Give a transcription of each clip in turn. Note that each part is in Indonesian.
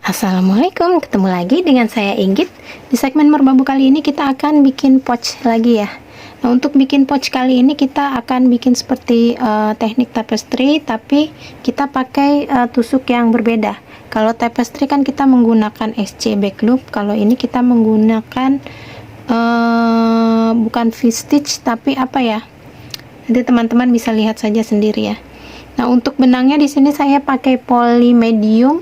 Assalamualaikum, ketemu lagi dengan saya Inggit. Di segmen merbabu kali ini kita akan bikin pouch lagi ya. Nah, untuk bikin pouch kali ini kita akan bikin seperti teknik tapestry, tapi kita pakai tusuk yang berbeda. Kalau tapestry kan kita menggunakan SC back loop, kalau ini kita menggunakan bukan V-stitch tapi apa ya, nanti teman-teman bisa lihat saja sendiri ya. Nah, untuk benangnya di sini saya pakai poly medium.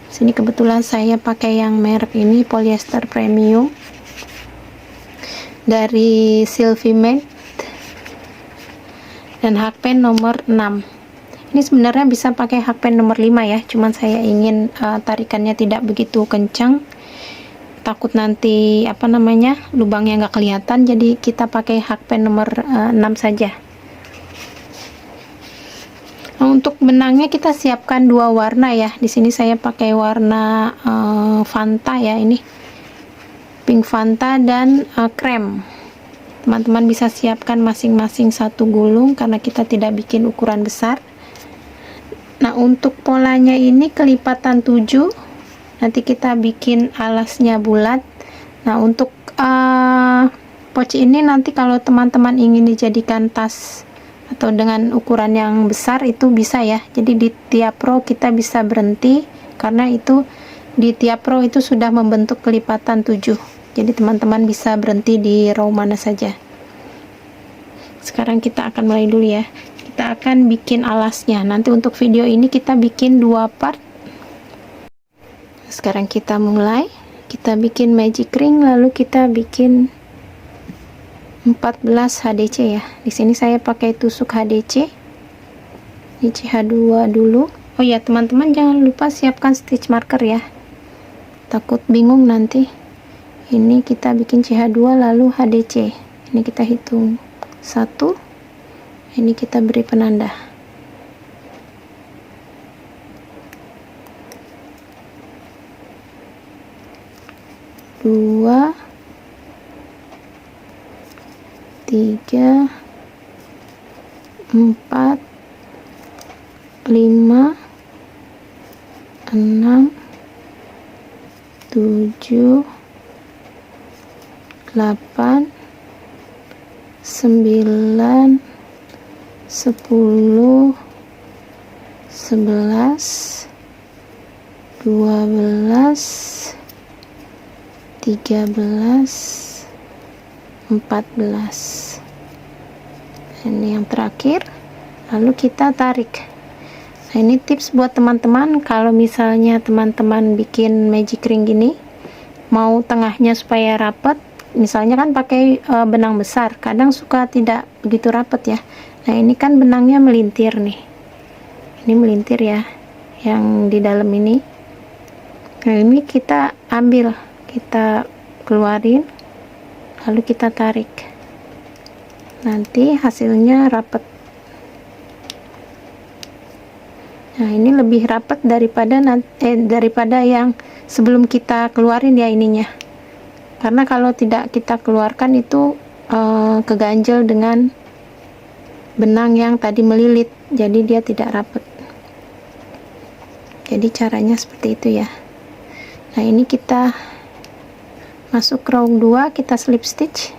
Sini kebetulan saya pakai yang merek ini, polyester premium dari Sylvie dan hakpen nomor 6. Ini sebenarnya bisa pakai hakpen nomor 5 ya, cuman saya ingin tarikannya tidak begitu kencang, takut nanti apa namanya lubangnya nggak kelihatan, jadi kita pakai hakpen nomor 6 saja. Nah, untuk benangnya kita siapkan dua warna ya. Di sini saya pakai warna Fanta ya, ini pink Fanta dan krem. Teman-teman bisa siapkan masing-masing satu gulung karena kita tidak bikin ukuran besar. Nah, untuk polanya ini kelipatan 7. Nanti kita bikin alasnya bulat. Nah, untuk pouch ini nanti kalau teman-teman ingin dijadikan tas atau dengan ukuran yang besar itu bisa ya. Jadi di tiap row kita bisa berhenti karena itu di tiap row itu sudah membentuk kelipatan 7. Jadi teman-teman bisa berhenti di row mana saja. Sekarang kita akan mulai dulu ya. Kita akan bikin alasnya. Nanti untuk video ini kita bikin 2 part. Sekarang kita mulai. Kita bikin magic ring, lalu kita bikin 14 HDC ya. Di sini saya pakai tusuk HDC. Ini CH2 dulu. Oh ya, teman-teman jangan lupa siapkan stitch marker ya. Takut bingung nanti. Ini kita bikin CH2 lalu HDC. Ini kita hitung 1. Ini kita beri penanda. Dua, 3, 4, 5, 6, 7, 8, 9, 10, 11, 12, 13, 14. Ini yang terakhir, lalu kita tarik. Nah, ini tips buat teman-teman kalau misalnya teman-teman bikin magic ring gini, mau tengahnya supaya rapat, misalnya kan pakai benang besar, kadang suka tidak begitu rapat ya. Nah, ini kan benangnya melintir nih, ini melintir ya yang di dalam ini. Nah, ini kita ambil, kita keluarin, lalu kita tarik, nanti hasilnya rapat. Nah, ini lebih rapat daripada yang sebelum kita keluarin ya ininya, karena kalau tidak kita keluarkan itu keganjel dengan benang yang tadi melilit, jadi dia tidak rapat. Jadi caranya seperti itu ya. Nah, ini kita masuk row 2, kita slip stitch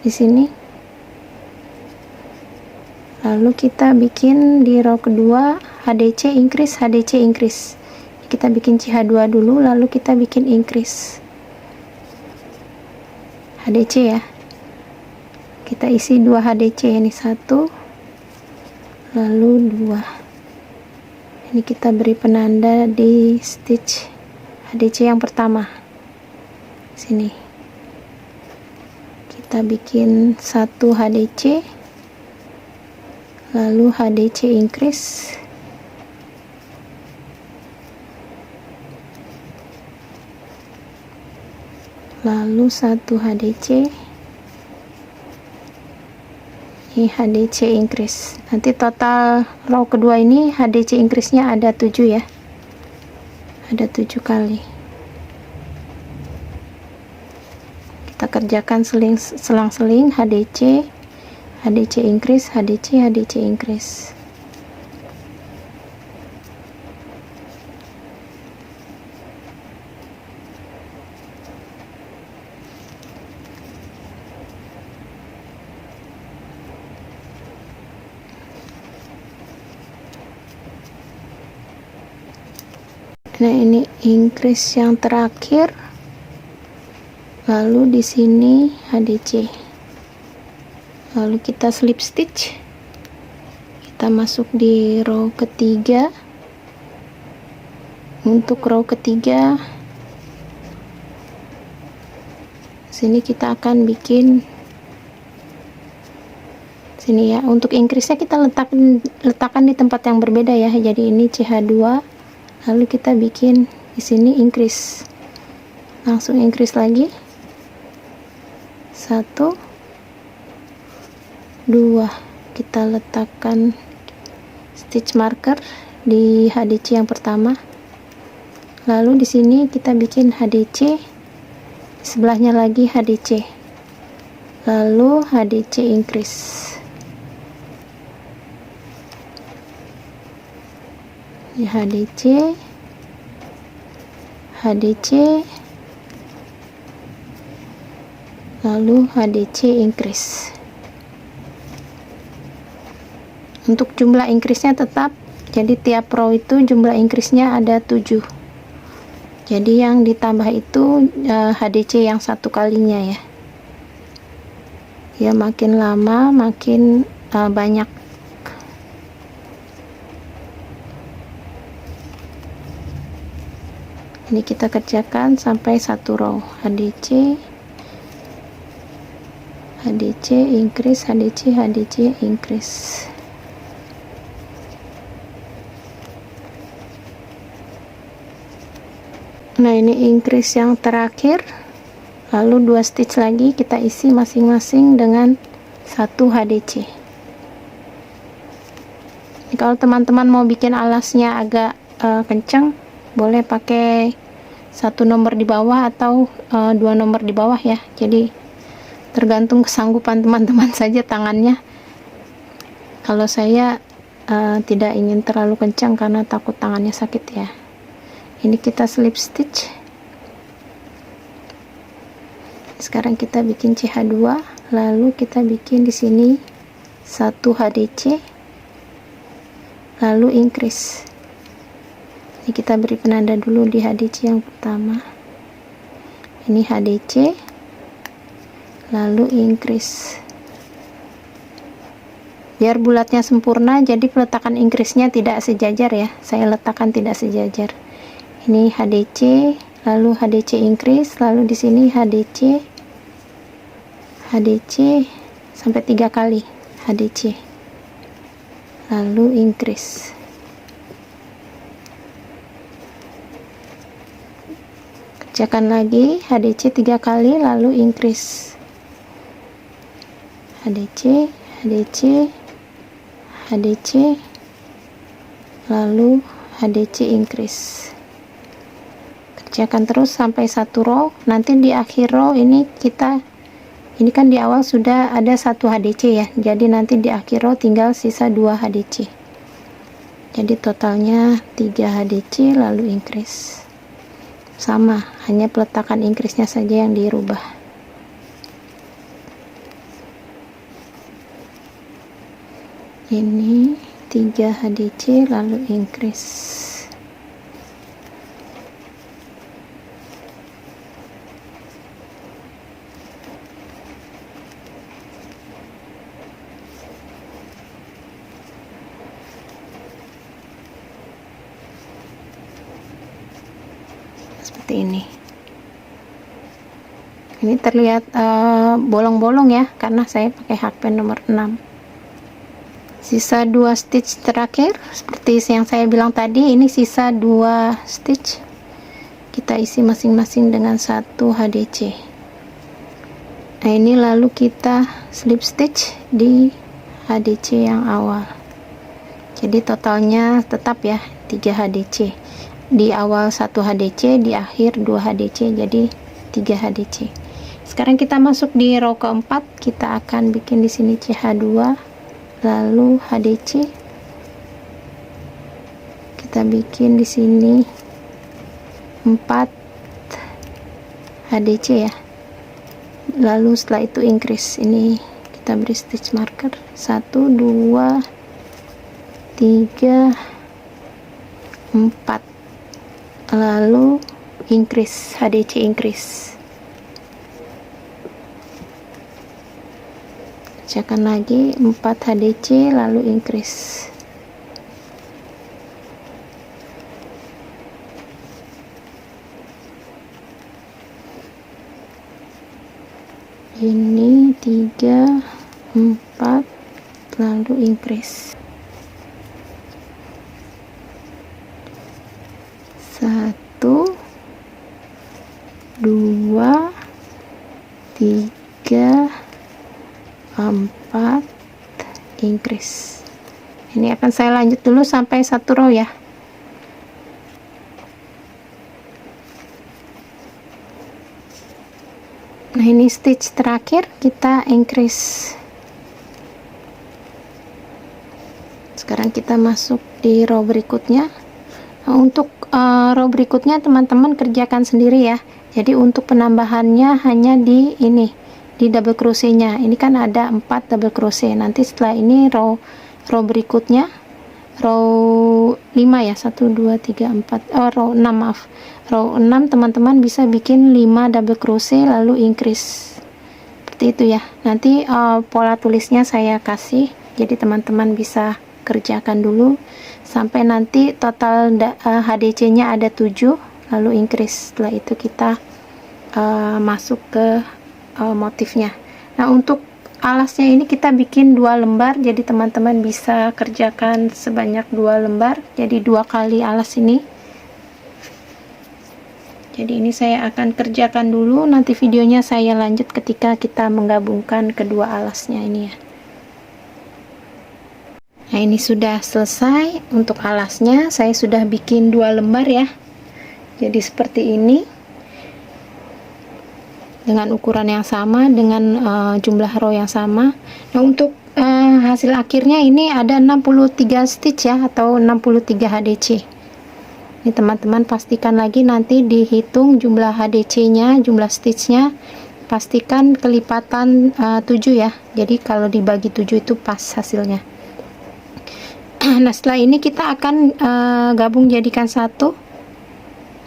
di sini, lalu kita bikin di row kedua HDC increase, HDC increase. Kita bikin CH2 dulu, lalu kita bikin increase HDC ya. Kita isi 2 HDC, ini 1 lalu 2. Ini kita beri penanda di stitch HDC yang pertama. Sini kita bikin 1 HDC, lalu HDC increase, lalu 1 HDC, ini HDC increase. Nanti total row kedua ini HDC increase nya ada 7 ya, ada 7 kali. Kita kerjakan selang-seling HDC, HDC increase, HDC, HDC increase. Nah, ini increase yang terakhir. Lalu di sini HDC. Lalu kita slip stitch. Kita masuk di row ketiga. Untuk row ketiga, sini kita akan bikin sini ya. Untuk increase-nya kita letakkan di tempat yang berbeda ya. Jadi ini CH2. Lalu kita bikin di sini increase, langsung increase lagi, 1 2, kita letakkan stitch marker di HDC yang pertama. Lalu di sini kita bikin HDC, sebelahnya lagi HDC, lalu HDC increase. HDC, HDC, lalu HDC increase. Untuk jumlah increase-nya tetap, jadi tiap row itu jumlah increase-nya ada 7. Jadi yang ditambah itu HDC yang satu kalinya ya. Ya, makin lama makin banyak. Ini kita kerjakan sampai satu row HDC, HDC increase, HDC, HDC increase. Nah, ini increase yang terakhir. Lalu 2 stitch lagi kita isi masing-masing dengan 1 HDC. Jadi, kalau teman-teman mau bikin alasnya agak kencang, boleh pakai 1 nomor di bawah atau 2 nomor di bawah ya. Jadi tergantung kesanggupan teman-teman saja tangannya. Kalau saya tidak ingin terlalu kencang karena takut tangannya sakit ya. Ini kita slip stitch. Sekarang kita bikin CH2, lalu kita bikin di sini 1 HDC, lalu increase. Ini kita beri penanda dulu di HDC yang pertama. Ini HDC, lalu increase. Biar bulatnya sempurna, jadi peletakan increase-nya tidak sejajar ya. Saya letakkan tidak sejajar. Ini HDC, lalu HDC increase, lalu di sini HDC, HDC sampai 3 kali HDC, lalu increase. Kerjakan lagi HDC 3 kali, lalu increase. HDC, HDC, HDC, lalu HDC increase. Kerjakan terus sampai satu row. Nanti di akhir row ini kan di awal sudah ada 1 HDC ya, jadi nanti di akhir row tinggal sisa 2 HDC. Jadi totalnya 3 HDC lalu increase. Sama, hanya peletakan increase-nya saja yang dirubah. Ini 3 HDC lalu increase. Seperti ini terlihat bolong-bolong ya, karena saya pakai hakpen nomor 6. Sisa 2 stitch terakhir seperti yang saya bilang tadi. Ini sisa 2 stitch, kita isi masing-masing dengan 1 HDC. Nah, ini lalu kita slip stitch di HDC yang awal. Jadi totalnya tetap ya 3 HDC. Di awal 1 HDC, di akhir 2 HDC, jadi 3 HDC. sekarang kita masuk di row keempat. Kita akan bikin di sini CH2, lalu HDC. Kita bikin di sini 4 HDC ya. Lalu setelah itu increase. Ini kita beri stitch marker 1 2 3 4, lalu increase, HDC increase. Kerjakan lagi 4 HDC lalu increase. Ini 3 4 lalu increase. 1 2 3 4 increase. Ini akan saya lanjut dulu sampai 1 row ya. Nah, ini stitch terakhir, kita increase. Sekarang kita masuk di row berikutnya. Nah, untuk row berikutnya teman-teman kerjakan sendiri ya. Jadi untuk penambahannya hanya di ini, di double crochetnya. Ini kan ada 4 double crochet. Nanti setelah ini row berikutnya, row 5 ya, 1 2 3 4, row 6, maaf, row 6 teman-teman bisa bikin 5 double crochet lalu increase seperti itu ya. Nanti pola tulisnya saya kasih, jadi teman-teman bisa kerjakan dulu sampai nanti total HDC nya ada 7 lalu increase. Setelah itu kita masuk ke motifnya. Nah, untuk alasnya ini kita bikin 2 lembar, jadi teman-teman bisa kerjakan sebanyak 2 lembar, jadi 2 kali alas ini. Jadi ini saya akan kerjakan dulu, nanti videonya saya lanjut ketika kita menggabungkan kedua alasnya ini ya. Nah, ini sudah selesai untuk alasnya. Saya sudah bikin 2 lembar ya, jadi seperti ini dengan ukuran yang sama, dengan jumlah row yang sama. Nah, untuk hasil akhirnya ini ada 63 stitch ya, atau 63 HDC. Ini teman-teman pastikan lagi nanti dihitung jumlah HDC nya, jumlah stitch nya, pastikan kelipatan 7 ya. Jadi kalau dibagi 7 itu pas hasilnya. Nah, setelah ini kita akan gabung jadikan satu.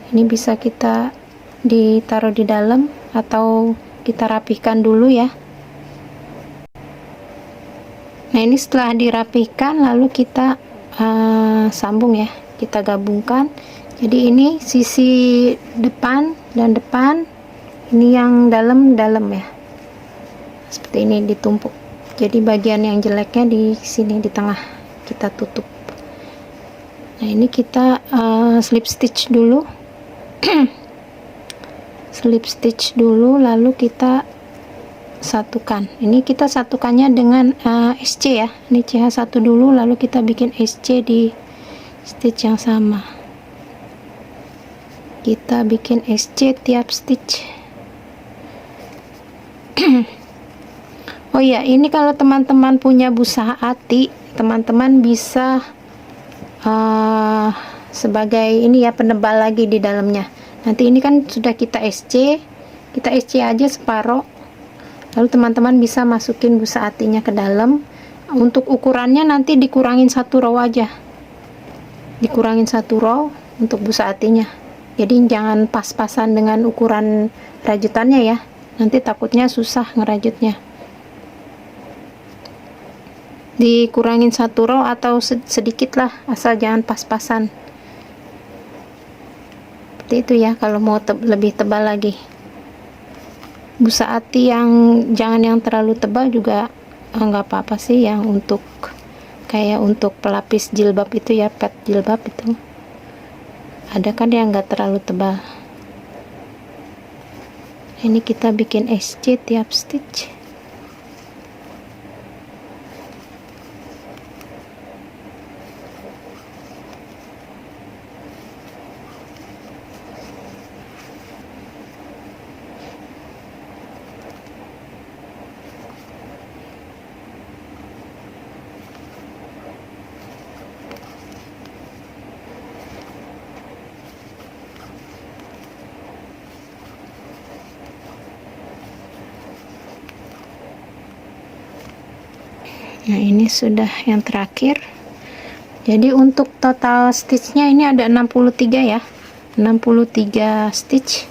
Ini bisa kita ditaruh di dalam atau kita rapihkan dulu ya. Nah, ini setelah dirapihkan lalu kita sambung ya, kita gabungkan. Jadi ini sisi depan dan depan, ini yang dalam ya, seperti ini ditumpuk. Jadi bagian yang jeleknya di sini di tengah kita tutup. Nah, ini kita slip stitch dulu. Slip stitch dulu lalu kita satukan. Ini kita satukannya dengan SC ya. Ini CH1 dulu lalu kita bikin SC di stitch yang sama. Kita bikin SC tiap stitch. Oh ya, ini kalau teman-teman punya busa hati, teman-teman bisa sebagai ini ya, penebal lagi di dalamnya. Nanti ini kan sudah kita SC aja separoh, lalu teman-teman bisa masukin busa hatinya ke dalam. Untuk ukurannya nanti dikurangin 1 row aja, dikurangin 1 row untuk busa hatinya. Jadi jangan pas-pasan dengan ukuran rajutannya ya, nanti takutnya susah ngerajutnya. Dikurangin 1 row atau sedikit lah, asal jangan pas-pasan. Itu ya, kalau mau lebih tebal lagi. Busa hati yang jangan yang terlalu tebal juga nggak apa-apa sih, yang untuk kayak untuk pelapis jilbab itu ya, pet jilbab itu ada kan yang nggak terlalu tebal. Ini kita bikin SC tiap stitch. Nah, ini sudah yang terakhir. Jadi untuk total stitchnya ini ada 63 ya, 63 stitch.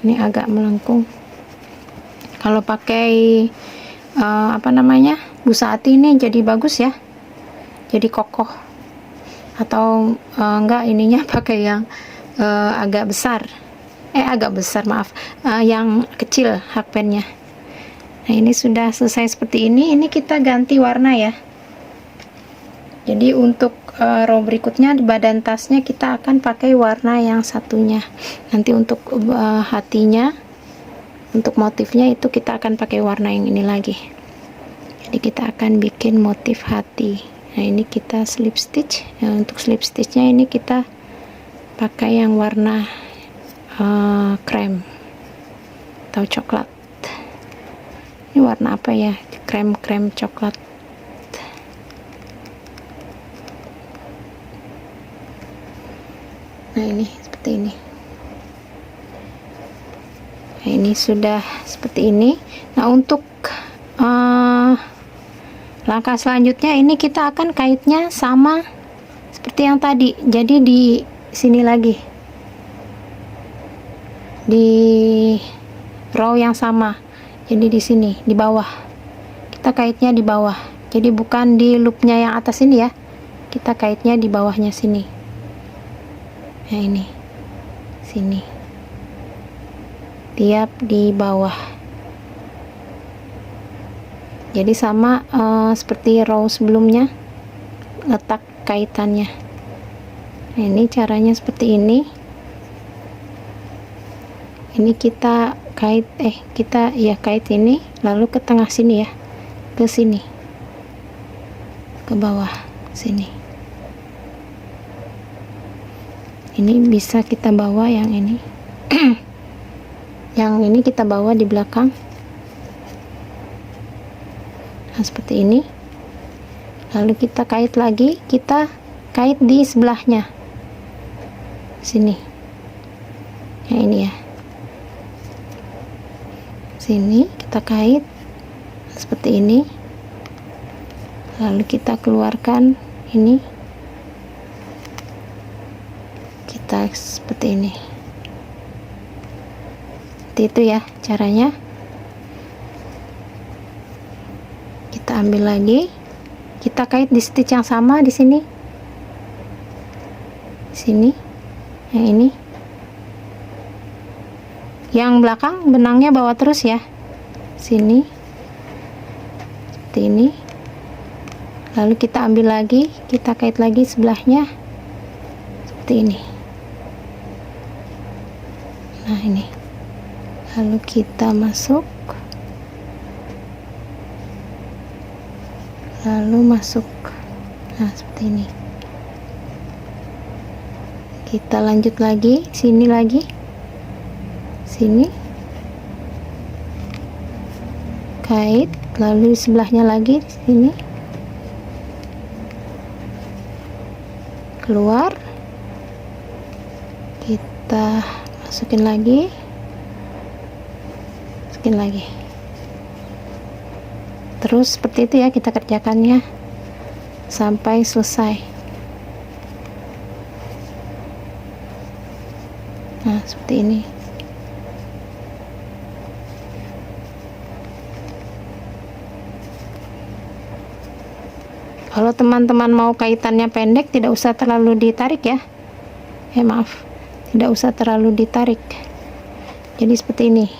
Ini agak melengkung. Kalau pakai apa namanya, busa hati ini jadi bagus ya, jadi kokoh. Atau enggak, ininya pakai yang agak besar, maaf, yang kecil hakpennya. Nah, ini sudah selesai seperti ini. Ini kita ganti warna ya. Jadi untuk row berikutnya di badan tasnya kita akan pakai warna yang satunya. Nanti untuk hatinya, untuk motifnya itu kita akan pakai warna yang ini lagi. Jadi kita akan bikin motif hati. Nah, ini kita slip stitch. Nah, untuk slip stitchnya ini kita pakai yang warna krem atau coklat. Ini warna apa ya? Krem coklat. Nah, ini seperti ini. Nah, ini sudah seperti ini. Nah, untuk langkah selanjutnya ini kita akan kaitnya sama seperti yang tadi. Jadi di sini lagi, di row yang sama. Jadi di sini di bawah kita kaitnya di bawah. Jadi bukan di loopnya yang atas ini ya, kita kaitnya di bawahnya sini. Nah, ini sini, tiap di bawah. Jadi sama seperti row sebelumnya, letak kaitannya. Nah, ini caranya seperti ini. Ini kita kait kait ini, lalu ke tengah sini ya, ke sini, ke bawah sini. Ini bisa kita bawa yang ini yang ini kita bawa di belakang. Nah, seperti ini. Lalu kita kait lagi, kita kait di sebelahnya sini. Nah, ini ya, sini kita kait seperti ini. Lalu kita keluarkan ini, kita seperti ini. Seperti itu ya caranya. Kita ambil lagi, kita kait di stitch yang sama di sini, sini. Yang ini, yang belakang benangnya bawa terus ya, sini seperti ini. Lalu kita ambil lagi, kita kait lagi sebelahnya seperti ini. Nah, ini, lalu kita masuk, lalu masuk. Nah, seperti ini. Kita lanjut lagi, sini lagi, sini kait, lalu sebelahnya lagi sini, keluar, kita masukin lagi, masukin lagi. Terus seperti itu ya kita kerjakannya sampai selesai. Nah, seperti ini. Kalau teman-teman mau kaitannya pendek, tidak usah terlalu ditarik ya. Maaf, tidak usah terlalu ditarik. Jadi seperti ini.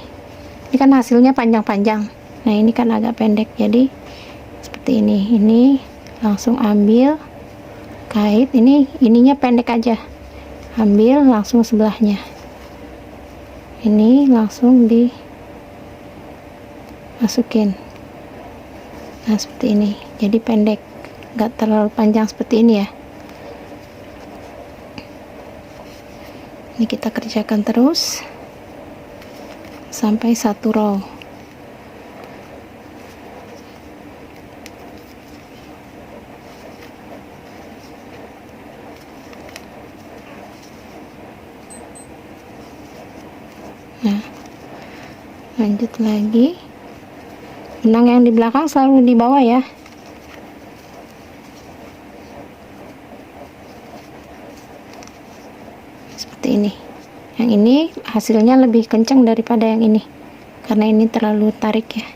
Ini kan hasilnya panjang-panjang. Nah, ini kan agak pendek. Jadi seperti ini. Ini langsung ambil, kait. Ininya pendek aja. Ambil langsung sebelahnya. Ini langsung dimasukin. Nah, seperti ini. Jadi pendek, nggak terlalu panjang seperti ini ya. Ini kita kerjakan terus sampai satu row. Nah, lanjut lagi. Benang yang di belakang selalu di bawah ya, hasilnya lebih kencang daripada yang ini, karena ini terlalu tarik ya.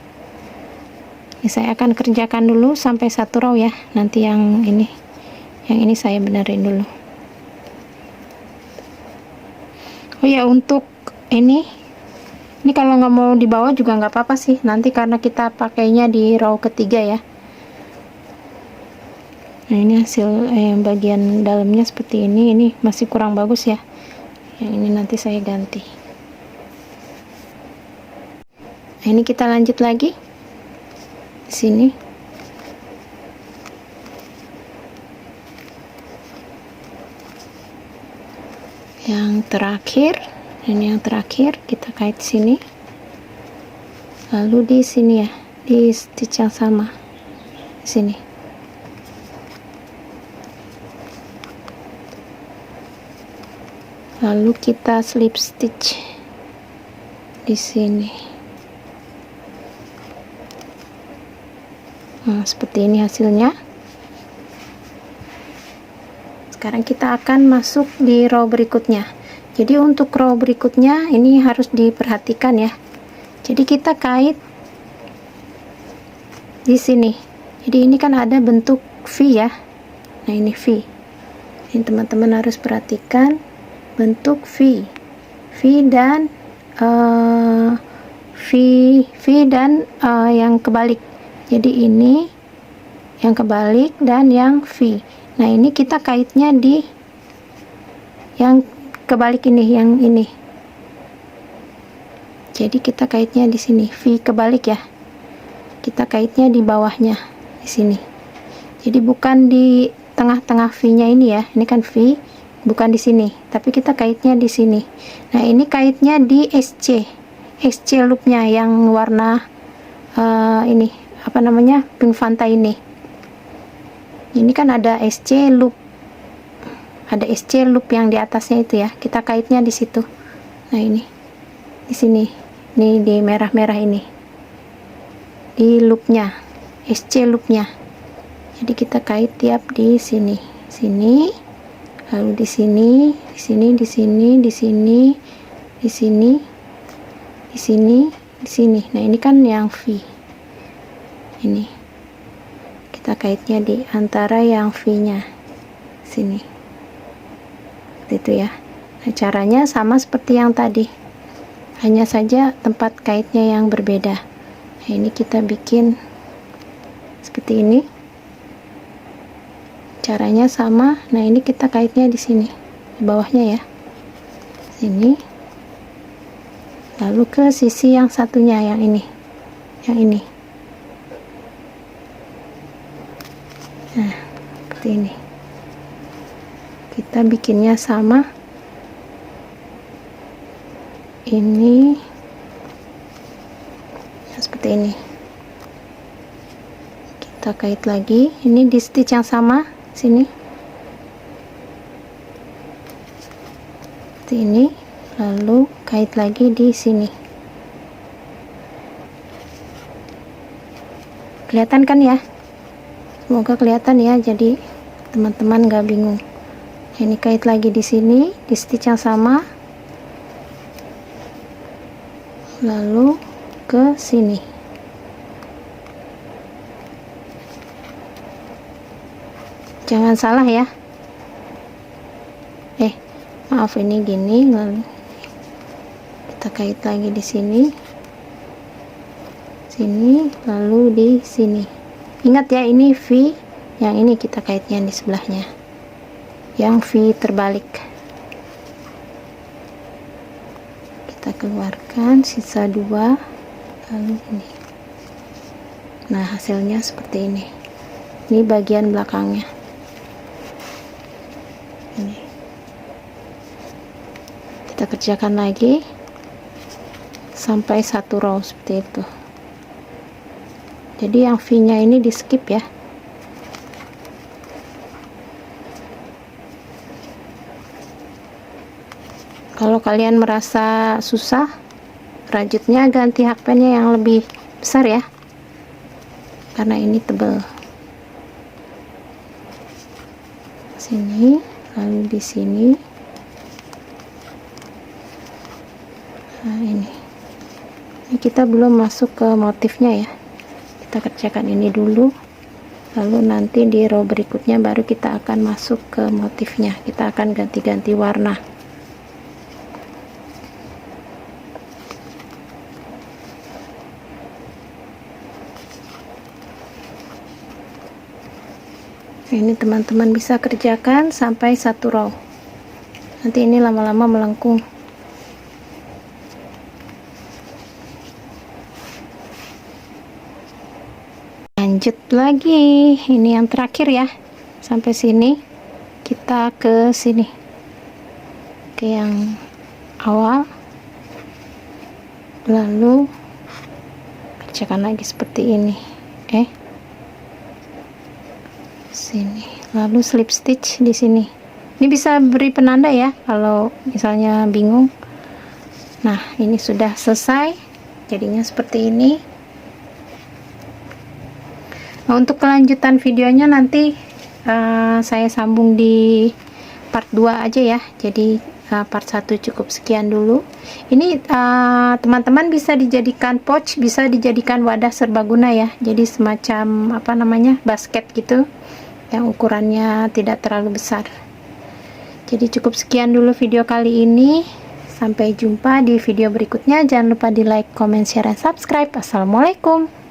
Ini saya akan kerjakan dulu sampai 1 row ya, nanti yang ini saya benerin dulu. Oh ya, untuk ini kalau nggak mau di bawah juga nggak apa-apa sih, nanti karena kita pakainya di row ketiga ya. Nah, ini hasil bagian dalamnya seperti ini masih kurang bagus ya. Yang ini nanti saya ganti. Nah, ini kita lanjut lagi di sini. Yang terakhir, ini yang terakhir kita kait sini. Lalu di sini ya, di stitch yang sama di sini. Lalu kita slip stitch di sini. Nah, seperti ini hasilnya. Sekarang kita akan masuk di row berikutnya. Jadi untuk row berikutnya ini harus diperhatikan ya. Jadi kita kait di sini. Jadi ini kan ada bentuk V ya. Nah, ini V. Ini teman-teman harus perhatikan bentuk V dan V dan yang kebalik. Jadi ini yang kebalik dan yang V. Nah, ini kita kaitnya di yang kebalik ini, yang ini. Jadi kita kaitnya di sini, V kebalik ya. Kita kaitnya di bawahnya di sini. Jadi bukan di tengah-tengah V-nya ini ya. Ini kan V, bukan di sini, tapi kita kaitnya di sini. Nah, ini kaitnya di SC loopnya yang warna ini apa namanya, pink Fanta ini. Ini kan ada SC loop yang di atasnya itu ya, kita kaitnya di situ. Nah, ini di sini, ini di merah-merah ini, di loopnya, SC loopnya. Jadi kita kait tiap di sini, lalu di sini, di sini, di sini, di sini, di sini, di sini, di sini. Nah, ini kan yang V. Ini kita kaitnya di antara yang V-nya sini. Seperti itu ya. Nah, caranya sama seperti yang tadi. Hanya saja tempat kaitnya yang berbeda. Nah, ini kita bikin seperti ini. Caranya sama. Nah, ini kita kaitnya di sini, di bawahnya ya, sini. Lalu ke sisi yang satunya, yang ini, nah, seperti ini. Kita bikinnya sama. Ini seperti ini. Kita kait lagi. Ini di stitch yang sama sini, seperti ini. Lalu kait lagi di sini. Kelihatan kan ya? Semoga kelihatan ya, jadi teman-teman gak bingung. Ini kait lagi di sini, di stitch yang sama, lalu ke sini. Jangan salah ya. Maaf, ini gini, lalu kita kait lagi di sini, lalu di sini. Ingat ya, ini V, yang ini kita kaitnya di sebelahnya, yang V terbalik. Kita keluarkan sisa 2, lalu ini. Nah, hasilnya seperti ini. Ini bagian belakangnya. Ini. Kita kerjakan lagi sampai 1 row seperti itu. Jadi yang V nya ini di skip ya. Kalau kalian merasa susah rajutnya, ganti hakpennya yang lebih besar ya, karena ini tebal. Sini, lalu di sini. Nah, ini kita belum masuk ke motifnya ya, kita kerjakan ini dulu, lalu nanti di row berikutnya baru kita akan masuk ke motifnya, kita akan ganti-ganti warna. Ini teman-teman bisa kerjakan sampai 1 row, nanti ini lama-lama melengkung. Lanjut lagi, ini yang terakhir ya, sampai sini kita ke sini, ke yang awal, lalu kerjakan lagi seperti ini, sini, lalu slip stitch di sini. Ini bisa beri penanda ya kalau misalnya bingung. Nah, ini sudah selesai, jadinya seperti ini. Nah, untuk kelanjutan videonya nanti saya sambung di part 2 aja ya, jadi part 1 cukup sekian dulu. Ini teman-teman bisa dijadikan pouch, bisa dijadikan wadah serbaguna ya, jadi semacam apa namanya, basket gitu yang ukurannya tidak terlalu besar. Jadi cukup sekian dulu video kali ini, sampai jumpa di video berikutnya. Jangan lupa di like, comment, share, dan subscribe. Assalamualaikum.